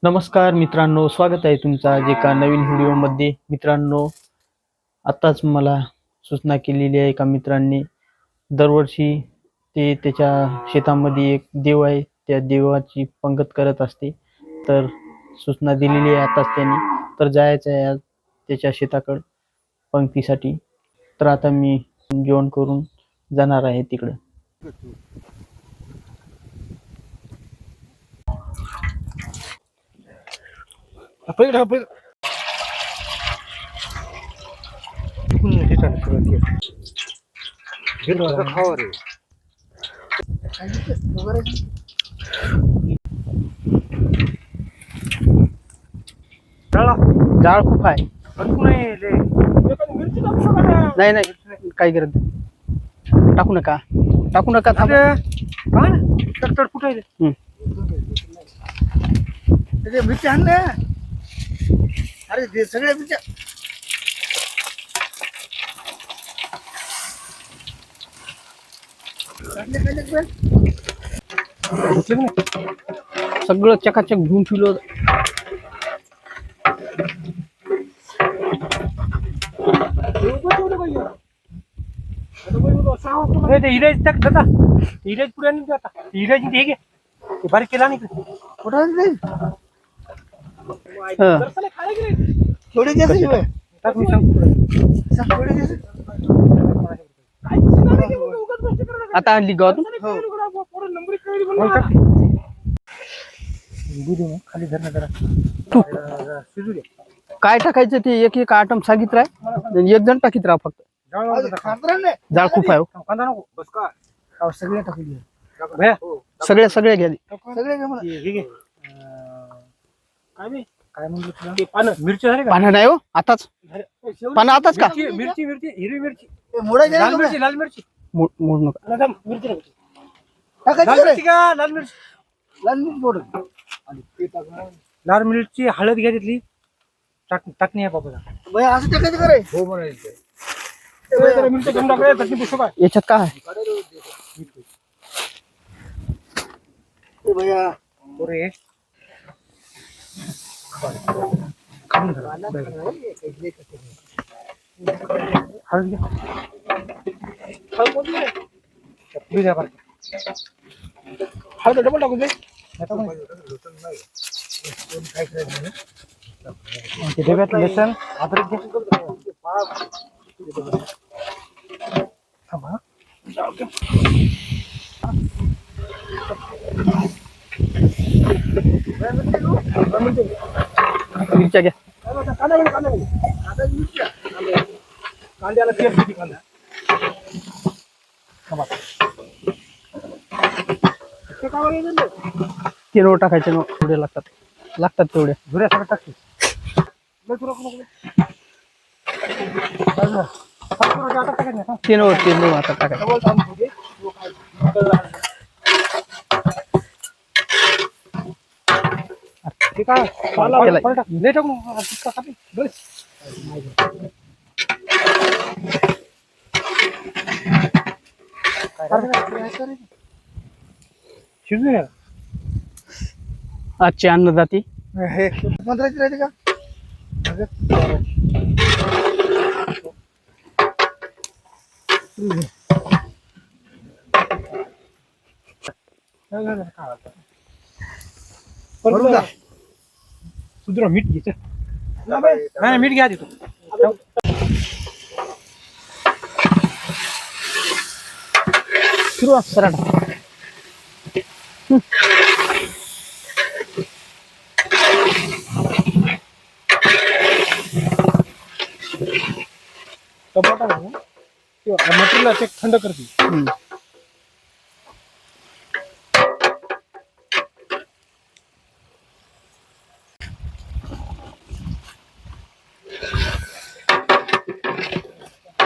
नमस्कार मित्रांनो, स्वागत आहे तुमचा एका नवीन व्हिडिओमध्ये. मित्रांनो, आत्ताच मला सूचना केलेली आहे एका मित्रांनी. दरवर्षी ते त्याच्या शेतामध्ये एक देव आहे, त्या देवाची पंगत करत असते. तर सूचना दिलेली आहे आताच त्यांनी. तर जायचं आहे आज त्याच्या शेताकडं पंक्तीसाठी. तर आता मी जेवण करून जाणार आहे तिकडं. जाळ खूप आहे. नाही नाही, काही गरज नाही. टाकू नका, टाकू नका, थांबा. मिरच्या आण ना. अरे ते सगळ्या मिरच्या सगळं चकाचक धुवून ठेवलं. बारीक केला नाही कुठं थोडे आता आणली गावातून. खाली धरणं जरा शिजू दे. काय टाकायचं ते एक एक आटम सांगितलं आहे. एक जण टाकीत राहा फक्त. जाळ खूप आहे हो. सगळे टाकून सगळ्या घ्या. सगळे काय म्हणलं तुला पानं मिरची झाली का? पानं नाही हो, आताच पानं आताच का? मिरची हिरवी मिरची लाल मिरची लाल मिरची मोड नका. मिरची लाल मिरची का लाल मिरची लाल मिरची हळद घ्या तिथली टाकणी आहे बाबा असं टाकायचं करे हो म्हणायचं. याच्यात काय आहे? डबल टाकून दे डब्यात लसण अद्रक मिरच्या घ्या. कांद्याला तेल किती कांदा किलो टाकायचे ना, तेवढे लागतात तेवढे. धुऱ्यासाठी टाकते तीन आता टाकायचं. आजची अन्नदाती पंधराची राहते का सुधरा मीठ घ्यायचं नाही मीठ घ्या तिथं सुरू सरळ. टमाटा मटेरियल चेक थंड करते.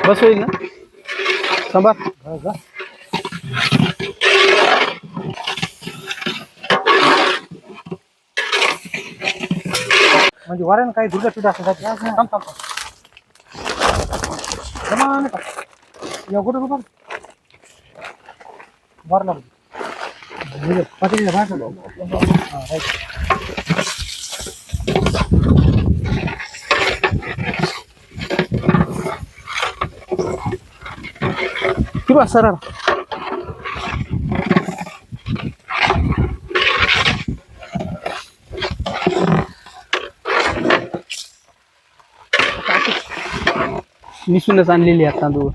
बस होईल ना सांबार. म्हणजे वाऱ्यानं काही दुर्गा सुद्धा असतात. कुठं वारला पातळीला फिरवा सरळ. निसूनच आणलेली आहे तांदूळ.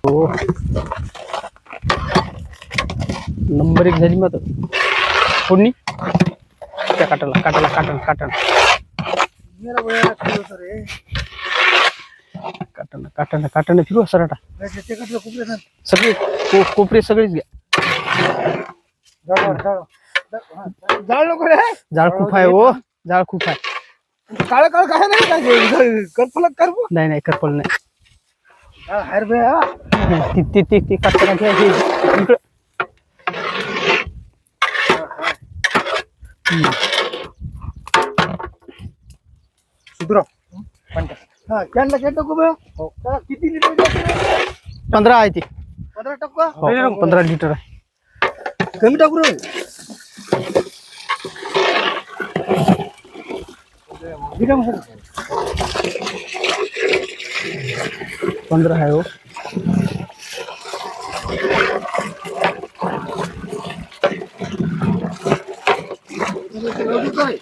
हो नंबर 1 झाली मग फोडणी त्या काटाला काटाला काटाला काटाला काटाला काटाला काटाने फिरवा सराटा. सगळे कोपरे सगळेच घ्या. जाळ खूप आहे हो, जाळ खूप आहे. काळ काळ काय नाही काय करपल करपू नाही नाही करपल नाही. हर बे ते काटाला घ्या हे इकडं. सुधरा हा कॅनला कॅन टाकू बे. हो किती लिटर 15 आहे ते. 15 टाकू हो 15 लिटर आहे. कमी टाकू रे. ठीक आहे मग 15 आहे हो.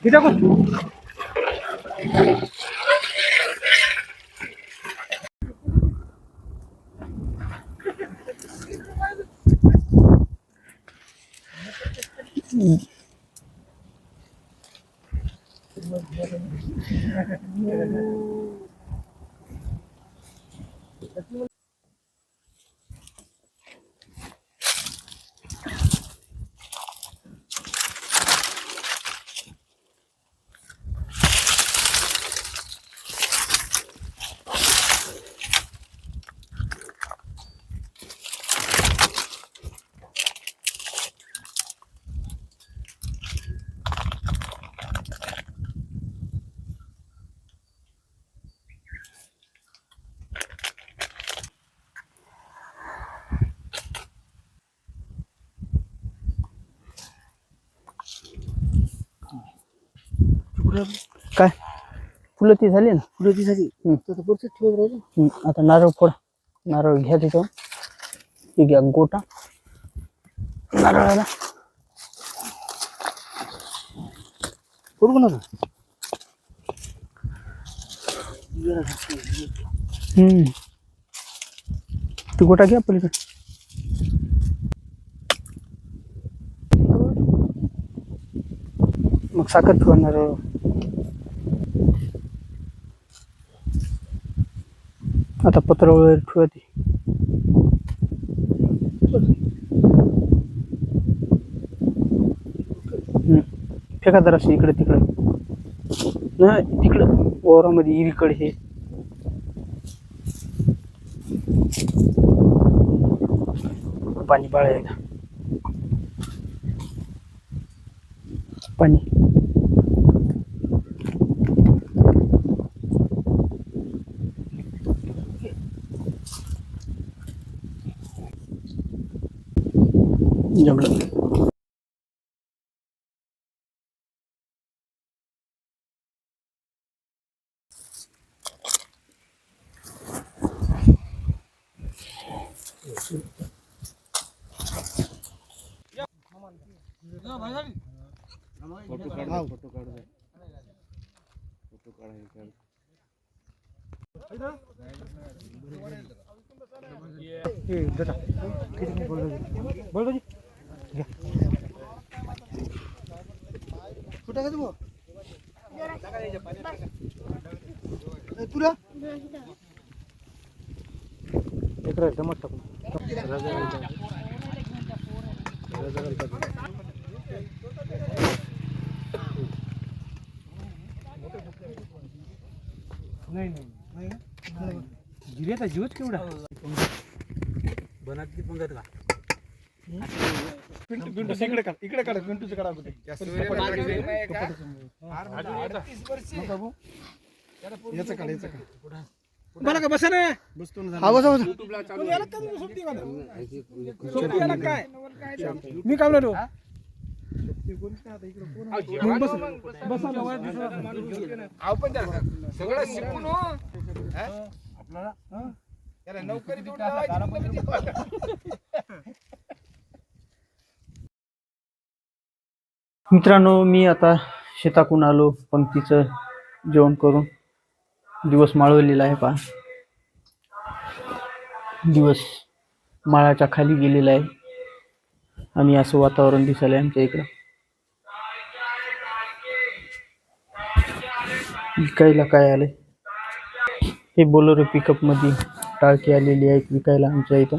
ठीक आहे. काय फुलं ती झाली ना. पुढे ती झाली तर पुढचं ठेवत राहिलं. आता नारळ फोडा. नारळ घ्या त्याच्यावर. हे घ्या गोटा नारळाला. फोडू नका. ते गोटा घ्या पलीकडे. मग साखर ठेवा नारळ. आता पत्र वगैरे ठेवा ते. फेका जराशी इकडे तिकडे. नाही तिकडं वावरामध्ये इरीकडे हे. पाणी बाळायला पाणी. जमलं. फोटो काढ फोटो काढ फोटो काढ. तुला टमाट टाकून नाही नाही जिऱ्याचा जीवच केवढा बनात की पंगत का. पिंटू इकडे काढ इकडे काढ. पिंटूचं काढा कुठे याचं काढ याचं काढ. मला का बसा ना बसतो ना. हा बसा काय मी काम नाही. सगळं शिकून आपल्याला त्याला नोकरी तेवढी लावायची कुठं मित्रांनो, मी आता शेतातून आलो. पंक्तीचं जेवण करून दिवस माळवलेला आहे. पहा, दिवस माळाच्या खाली गेलेला आहे आणि असं वातावरण दिसायला आमच्या इकडं. विकायला काय आलंय, हे बोलेरो पिकअप मध्ये टाळकी आलेली आहेत विकायला आमच्या इथं.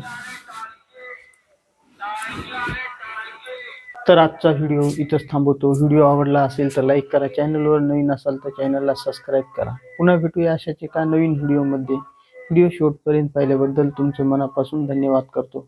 तर आजचा व्हिडिओ इथंच थांबवतो. व्हिडिओ आवडला असेल तर लाईक करा. चॅनलवर नवीन असाल तर चॅनलला सबस्क्राईब करा. पुन्हा भेटूया अशाच एका नवीन व्हिडिओमध्ये. व्हिडिओ शेवटपर्यंत पाहिल्याबद्दल तुमचे मनापासून धन्यवाद करतो.